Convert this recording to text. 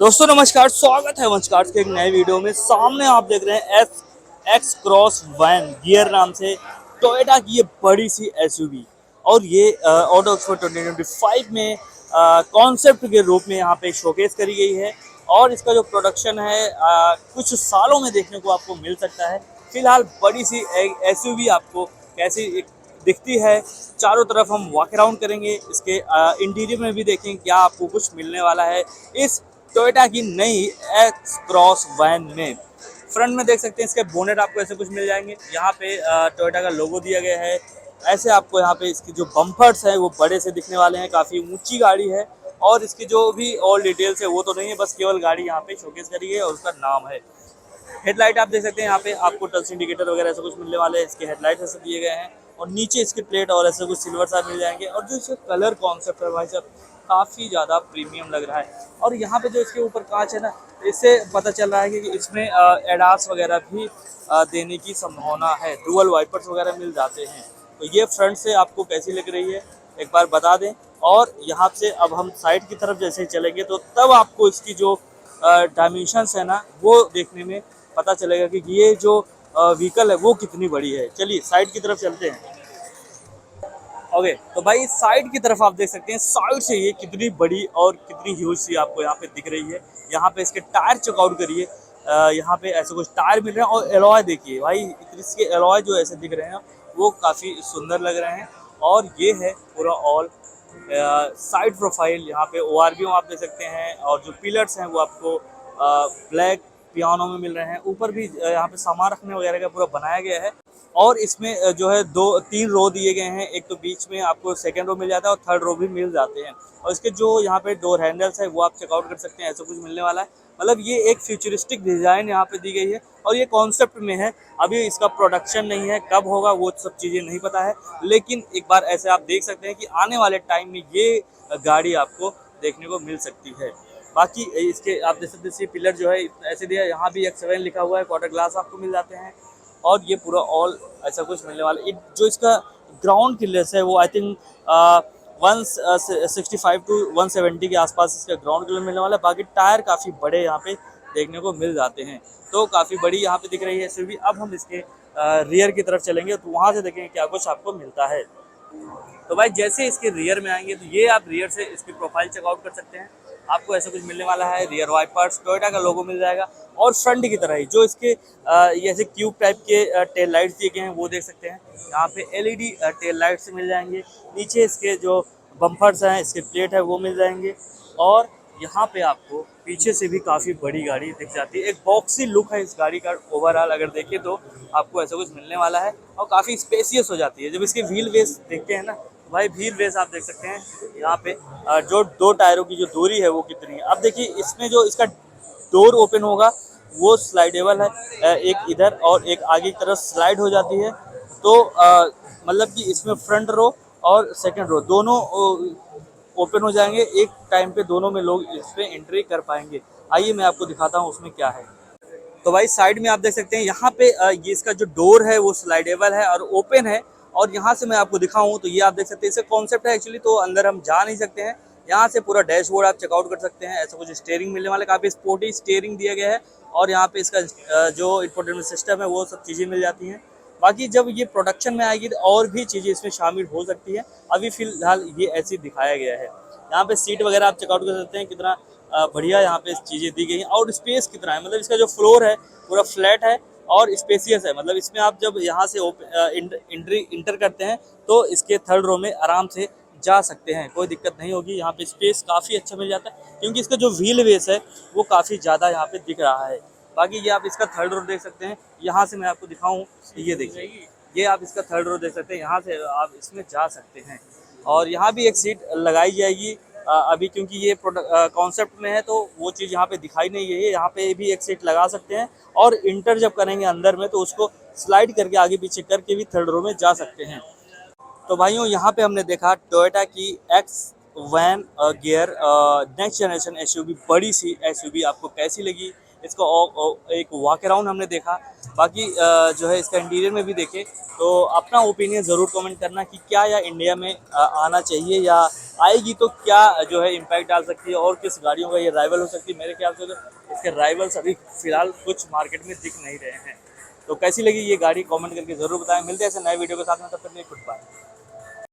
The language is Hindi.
दोस्तों नमस्कार, स्वागत है वंशकार के एक नए वीडियो में। सामने आप देख रहे हैं S X cross van gear नाम से टोयोटा की ये बड़ी सी एसयूवी, और ये ऑटो एक्सपो 2025 में कॉन्सेप्ट के रूप में यहाँ पे शोकेस करी गई है। और इसका जो प्रोडक्शन है कुछ सालों में देखने को आपको मिल सकता है। फिलहाल बड़ी सी एसयूवी आपको कैसी दिखती है, चारों तरफ हम वॉक अराउंड करेंगे। इसके इंटीरियर में भी देखेंगे क्या आपको कुछ मिलने वाला है इस टोयोटा की नई एक्स क्रॉस वैन में। फ्रंट में देख सकते हैं इसके बोनेट आपको ऐसे कुछ मिल जाएंगे। यहाँ पे टोयोटा का लोगो दिया गया है। ऐसे आपको यहाँ पे इसकी जो बम्पर्स हैं वो बड़े से दिखने वाले हैं। काफ़ी ऊंची गाड़ी है, और इसकी जो भी और डिटेल्स है वो तो नहीं है, बस केवल गाड़ी यहाँ पे शोकेस करी है और उसका नाम है। हेडलाइट आप देख सकते हैं, यहाँ पे आपको टच इंडिकेटर वगैरह ऐसा कुछ मिलने वाले हैं। इसके हेडलाइट ऐसे दिए गए हैं, और नीचे इसके प्लेट और ऐसे कुछ सिल्वर सा मिल जाएंगे। और जो इसका कलर कॉन्सेप्ट है भाई साहब, काफ़ी ज़्यादा प्रीमियम लग रहा है। और यहाँ पे जो इसके ऊपर कांच है ना, इससे पता चल रहा है कि इसमें एडास वगैरह भी देने की संभावना है। डुअल वाइपर्स वगैरह मिल जाते हैं। तो ये फ्रंट से आपको कैसी लग रही है एक बार बता दें। और यहाँ से अब हम साइड की तरफ जैसे चलेंगे तो तब आपको इसकी जो डायमेंशंस है ना वो देखने में पता चलेगा कि ये जो व्हीकल है वो कितनी बड़ी है। चलिए साइड की तरफ चलते हैं। ओके, तो भाई साइड की तरफ आप देख सकते हैं, साइड से ये कितनी बड़ी और कितनी ह्यूज सी आपको यहाँ पे दिख रही है। यहाँ पे इसके टायर चेकआउट करिए, यहाँ पे ऐसे कुछ टायर मिल रहे हैं। और एलॉय देखिए भाई, इसके एलॉय जो ऐसे दिख रहे हैं वो काफ़ी सुंदर लग रहे हैं। और ये है पूरा ऑल साइड प्रोफाइल। यहाँ पे ORVM आप देख सकते हैं, और जो पिलर्स हैं वो आपको ब्लैक पियानो में मिल रहे हैं। ऊपर भी यहाँ पे सामान रखने वगैरह का पूरा बनाया गया है। और इसमें जो है तीन रो दिए गए हैं। एक तो बीच में आपको सेकंड रो मिल जाता है, और थर्ड रो भी मिल जाते हैं। और इसके जो यहाँ पे डोर हैंडल्स है वो आप चेकआउट कर सकते हैं, ऐसा कुछ मिलने वाला है। मतलब ये एक फ्यूचरिस्टिक डिज़ाइन यहाँ पे दी गई है, और ये कॉन्सेप्ट में है। अभी इसका प्रोडक्शन नहीं है, कब होगा वो सब चीज़ें नहीं पता है। लेकिन एक बार ऐसे आप देख सकते हैं कि आने वाले टाइम में ये गाड़ी आपको देखने को मिल सकती है। बाकी इसके आप देख सकते हैं पिलर जो है ऐसे दिया, यहाँ भी X7 लिखा हुआ है। क्वार्टर ग्लास आपको मिल जाते हैं, और ये पूरा ऑल ऐसा कुछ मिलने वाला है। जो इसका ग्राउंड क्लियरेंस है वो आई थिंक 165 टू 170 के आसपास इसका ग्राउंड क्लियर मिलने वाला है। बाकी टायर काफ़ी बड़े यहाँ पे देखने को मिल जाते हैं, तो काफ़ी बड़ी यहाँ पे दिख रही है एसयूवी। अब हम इसके रियर की तरफ चलेंगे तो वहाँ से देखेंगे क्या कुछ आपको मिलता है। तो भाई जैसे इसके रियर में आएंगे तो ये आप रियर से इसकी प्रोफाइल चेकआउट कर सकते हैं। आपको ऐसा कुछ मिलने वाला है। रियर वाइपर्स टोयोटा का लोगो मिल जाएगा, और फ्रंट की तरह ही जो इसके ऐसे क्यूब टाइप के टेल लाइट्स दिए गए हैं वो देख सकते हैं। यहाँ पे LED टेल लाइट्स मिल जाएंगे। नीचे इसके जो बम्पर्स हैं, इसके प्लेट है वो मिल जाएंगे। और यहाँ पे आपको पीछे से भी काफ़ी बड़ी गाड़ी दिख जाती है। एक बॉक्सी लुक है इस गाड़ी का ओवरऑल अगर देखें तो आपको ऐसा कुछ मिलने वाला है, और काफ़ी स्पेसियस हो जाती है। जब इसके व्हील बेस देखते हैं ना, भाई व्हील बेस आप देख सकते हैं यहाँ पे जो दो टायरों की जो दूरी है वो कितनी है। अब देखिए इसमें जो इसका डोर ओपन होगा वो स्लाइडेबल है, एक इधर और एक आगे की तरफ स्लाइड हो जाती है। तो मतलब कि इसमें फ्रंट रो और सेकंड रो दोनों ओपन हो जाएंगे। एक टाइम पे दोनों में लोग इस पर एंट्री कर पाएंगे। आइए मैं आपको दिखाता हूँ उसमें क्या है। तो भाई साइड में आप देख सकते हैं यहाँ पे ये इसका जो डोर है वो स्लाइडेबल है और ओपन है। और यहाँ से मैं आपको दिखाऊं तो ये आप देख सकते हैं, इसका कॉन्सेप्ट है एक्चुअली, तो अंदर हम जा नहीं सकते हैं। यहाँ से पूरा डैशबोर्ड आप चेकआउट कर सकते हैं। ऐसा कुछ स्टीयरिंग मिलने वाला, काफ़ी स्पोर्टी स्टीयरिंग दिया गया है। और यहाँ पे इसका जो इंफोटेनमेंट सिस्टम है वो सब चीज़ें मिल जाती हैं। बाकी जब ये प्रोडक्शन में आएगी तो और भी चीज़ें इसमें शामिल हो सकती है। अभी फिलहाल ये ऐसे दिखाया गया है। यहाँ पे सीट वगैरह आप चेकआउट कर सकते हैं, कितना बढ़िया यहाँ पे चीज़ें दी गई हैं। और स्पेस कितना है, मतलब इसका जो फ्लोर है पूरा फ्लैट है और स्पेसियस है। मतलब इसमें आप जब यहाँ से इंटर करते हैं तो इसके थर्ड रो में आराम से जा सकते हैं, कोई दिक्कत नहीं होगी। यहाँ पे स्पेस काफ़ी अच्छा मिल जाता है, क्योंकि इसका जो व्हील बेस है वो काफ़ी ज़्यादा यहाँ पे दिख रहा है। बाकी ये आप इसका थर्ड रो देख सकते हैं। यहाँ से मैं आपको दिखाऊँ, ये देखिए, ये आप इसका थर्ड रो देख सकते हैं। यहाँ से आप इसमें जा सकते हैं, और यहाँ भी एक सीट लगाई जाएगी अभी, क्योंकि ये कॉन्सेप्ट में है तो वो चीज़ यहाँ पे दिखाई नहीं गई है। यहाँ पे भी एक सीट लगा सकते हैं, और इंटर जब करेंगे अंदर में तो उसको स्लाइड करके आगे पीछे करके भी थर्ड रो में जा सकते हैं। तो भाइयों यहाँ पे हमने देखा टोयोटा की X van gear next generation SUV, बड़ी सी एसयूवी आपको कैसी लगी इसका एक वॉक अराउंड हमने देखा, बाकी जो है इसका इंटीरियर में भी देखे। तो अपना ओपिनियन ज़रूर कमेंट करना कि क्या यह इंडिया में आना चाहिए, या आएगी तो क्या जो है इम्पैक्ट डाल सकती है और किस गाड़ियों का ये राइवल हो सकती है। मेरे ख्याल से तो इसके राइवल्स अभी फ़िलहाल कुछ मार्केट में दिख नहीं रहे हैं। तो कैसी लगी ये गाड़ी कमेंट करके ज़रूर बताएं। मिलते हैं ऐसे नए वीडियो के साथ में, तब तक के लिए गुड बाय।